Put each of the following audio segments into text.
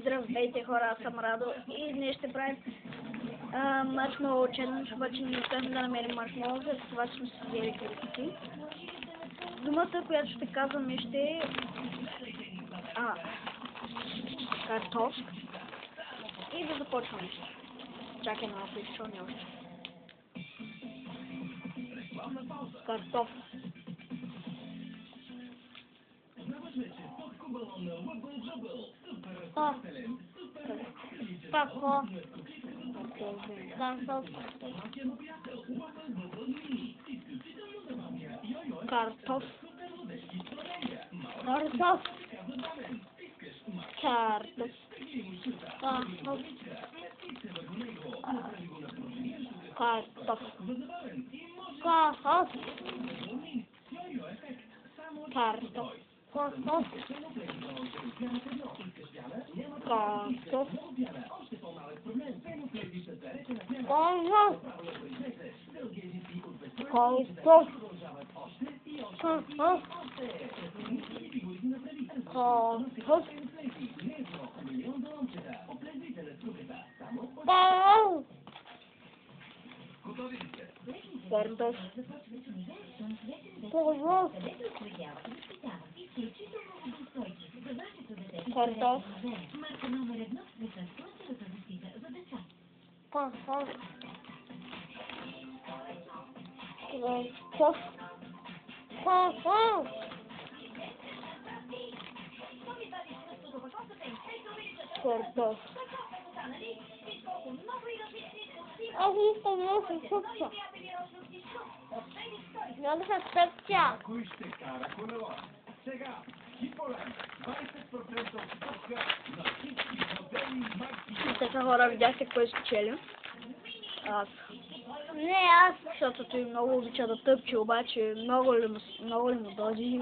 Здравейте хора, аз съм Радо и днес ще правим маршмелоу челендж, обаче не успяхме да намерим маршмелоу, за това сме си взели критики. Думата, която ще казваме ще е картоф. И да започваме. Чакай малко, изчълни още. Картоф. Картоф. Картоф. Картоф. Картоф. Картоф. Картоф. Картоф. Картоф. Картоф. Картоф. Картоф. Картоф. Картоф. Аз искам да се съпча. Я да се съпча. Кой ще кара колело? Сега, Хиполен, 20% скъпка на всички модели и марки. Така хора, видяхте кой спечели? Аз. Не, аз. Защото той много обича да тъпче, обаче много ли му дози.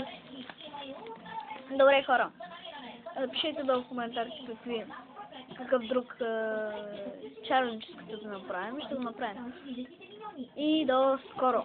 Добре хора, пишете долу в коментарите какъв друг чалендж искате да направим и ще го направим. И до скоро!